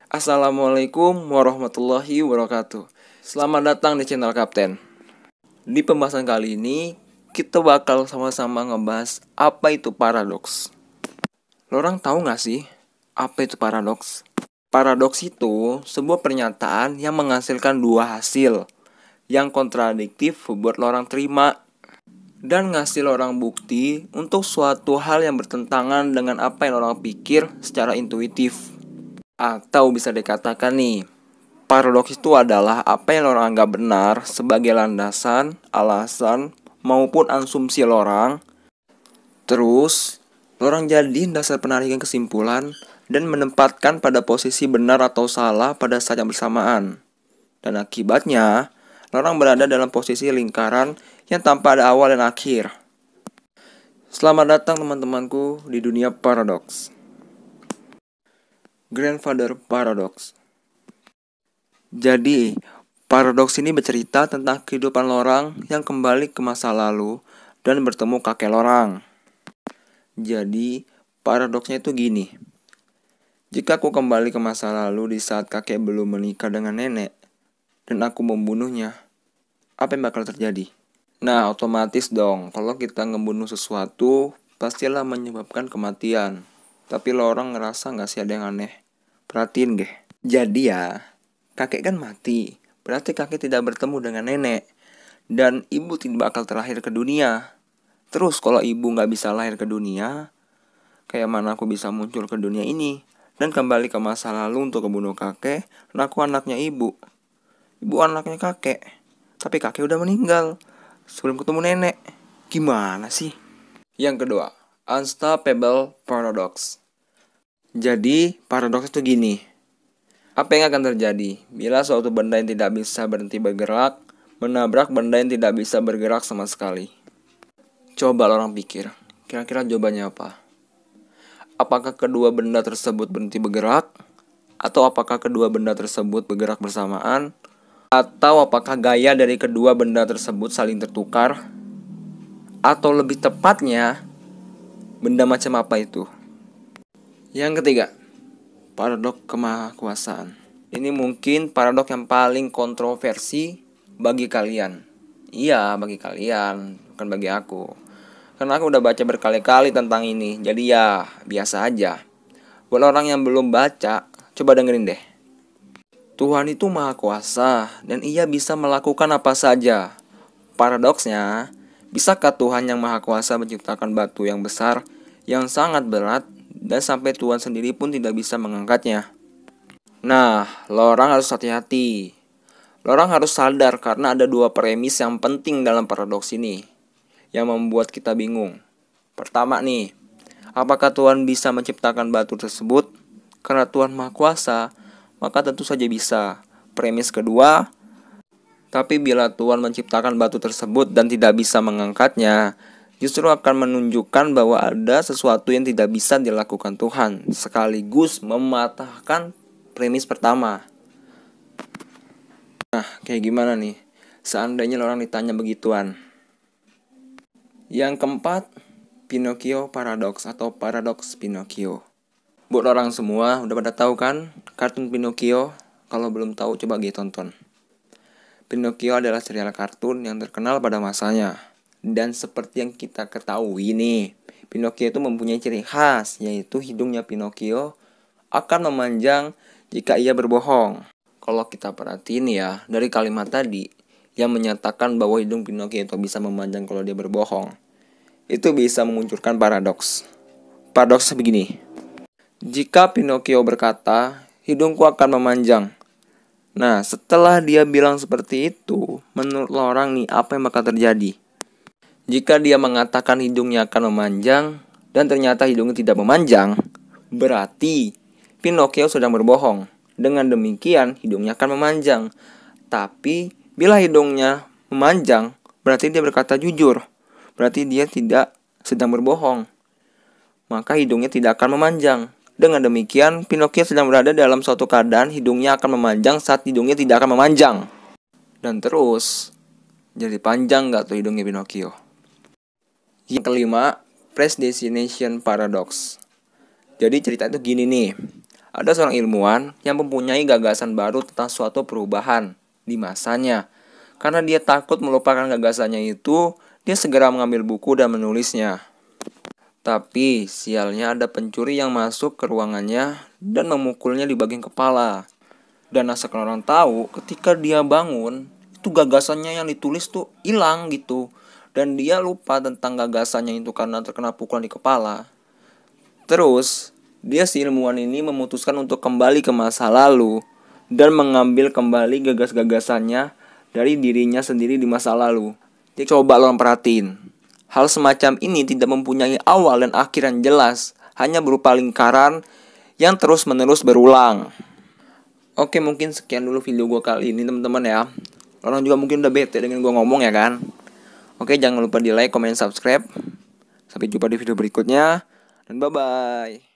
Assalamualaikum warahmatullahi wabarakatuh. Selamat datang di channel Kapten. Di pembahasan kali ini, kita bakal sama-sama ngebahas apa itu paradoks. Lo orang tahu gak sih apa itu paradoks? Paradoks itu sebuah pernyataan yang menghasilkan dua hasil yang kontradiktif buat lo orang terima dan ngasih lo orang bukti untuk suatu hal yang bertentangan dengan apa yang lo orang pikir secara intuitif. Atau bisa dikatakan nih, paradoks itu adalah apa yang orang anggap benar sebagai landasan, alasan, maupun asumsi orang. Terus, orang jadiin dasar penarikan kesimpulan dan menempatkan pada posisi benar atau salah pada saat yang bersamaan. Dan akibatnya, orang berada dalam posisi lingkaran yang tanpa ada awal dan akhir. Selamat datang teman-temanku di dunia paradoks. Grandfather Paradox. Jadi, paradoks ini bercerita tentang kehidupan lorang yang kembali ke masa lalu dan bertemu kakek lorang. Jadi, paradoksnya itu gini. Jika aku kembali ke masa lalu di saat kakek belum menikah dengan nenek, dan aku membunuhnya, apa yang bakal terjadi? Nah, otomatis dong, kalau kita ngebunuh sesuatu, pastilah menyebabkan kematian. Tapi lo orang ngerasa gak sih ada yang aneh? Perhatiin deh. Jadi ya, kakek kan mati. Berarti kakek tidak bertemu dengan nenek. Dan ibu tidak bakal terlahir ke dunia. Terus kalau ibu gak bisa lahir ke dunia, kayak mana aku bisa muncul ke dunia ini? Dan kembali ke masa lalu untuk membunuh kakek. Dan aku anaknya ibu. Ibu anaknya kakek. Tapi kakek udah meninggal sebelum ketemu nenek. Gimana sih? Yang kedua, unstoppable paradox. Jadi, paradoks itu gini. Apa yang akan terjadi bila suatu benda yang tidak bisa berhenti bergerak menabrak benda yang tidak bisa bergerak sama sekali? Coba orang pikir, kira-kira jawabannya apa? Apakah kedua benda tersebut berhenti bergerak? Atau apakah kedua benda tersebut bergerak bersamaan? Atau apakah gaya dari kedua benda tersebut saling tertukar? Atau lebih tepatnya, benda macam apa itu? Yang ketiga, paradoks kemahakuasaan. Ini mungkin paradoks yang paling kontroversi bagi kalian. Iya, bagi kalian, bukan bagi aku. Karena aku udah baca berkali-kali tentang ini. Jadi ya, biasa aja. Buat orang yang belum baca, coba dengerin deh. Tuhan itu maha kuasa dan ia bisa melakukan apa saja. Paradoksnya, bisakah Tuhan yang maha kuasa menciptakan batu yang besar, yang sangat berat, dan sampai Tuhan sendiri pun tidak bisa mengangkatnya? Nah, lorang harus hati-hati. Lorang harus sadar karena ada dua premis yang penting dalam paradoks ini, yang membuat kita bingung. Pertama nih, apakah Tuhan bisa menciptakan batu tersebut? Karena Tuhan maha kuasa, maka tentu saja bisa. Premis kedua, tapi bila Tuhan menciptakan batu tersebut dan tidak bisa mengangkatnya, justru akan menunjukkan bahwa ada sesuatu yang tidak bisa dilakukan Tuhan, sekaligus mematahkan premis pertama. Nah, kayak gimana nih seandainya orang ditanya begituan? Yang keempat, Pinocchio Paradox atau Paradoks Pinocchio. Buat orang semua udah pada tahu kan kartun Pinocchio? Kalau belum tahu coba tonton. Pinocchio adalah serial kartun yang terkenal pada masanya. Dan seperti yang kita ketahui nih, Pinocchio itu mempunyai ciri khas, yaitu hidungnya Pinocchio akan memanjang jika ia berbohong. Kalau kita perhatiin ya, dari kalimat tadi yang menyatakan bahwa hidung Pinocchio itu bisa memanjang kalau dia berbohong, itu bisa memunculkan paradoks. Paradoksnya begini. Jika Pinocchio berkata, hidungku akan memanjang. Nah, setelah dia bilang seperti itu, menurut orang nih, apa yang bakal terjadi? Jika dia mengatakan hidungnya akan memanjang, dan ternyata hidungnya tidak memanjang, berarti Pinocchio sedang berbohong. Dengan demikian, hidungnya akan memanjang. Tapi, bila hidungnya memanjang, berarti dia berkata jujur. Berarti dia tidak sedang berbohong. Maka hidungnya tidak akan memanjang. Dengan demikian, Pinocchio sedang berada dalam suatu keadaan hidungnya akan memanjang saat hidungnya tidak akan memanjang. Dan terus, jadi panjang gak tuh hidungnya Pinocchio? Yang kelima, predestination paradox. Jadi cerita itu gini nih. ada seorang ilmuwan yang mempunyai gagasan baru tentang suatu perubahan di masanya. Karena dia takut melupakan gagasannya itu, dia segera mengambil buku dan menulisnya. Tapi sialnya ada pencuri yang masuk ke ruangannya dan memukulnya di bagian kepala. Dan asal orang tahu, ketika dia bangun, itu gagasannya yang ditulis tuh hilang gitu. Dan dia lupa tentang gagasannya itu karena terkena pukulan di kepala. Terus, si ilmuwan ini memutuskan untuk kembali ke masa lalu dan mengambil kembali gagasannya dari dirinya sendiri di masa lalu. Jadi coba lo perhatiin. Hal semacam ini tidak mempunyai awal dan akhir yang jelas, hanya berupa lingkaran yang terus-menerus berulang. Oke, mungkin sekian dulu video gue kali ini teman-teman ya. Orang juga mungkin udah bete dengan gue ngomong ya kan. Oke, jangan lupa di like, comment, subscribe. Sampai jumpa di video berikutnya. Dan bye-bye.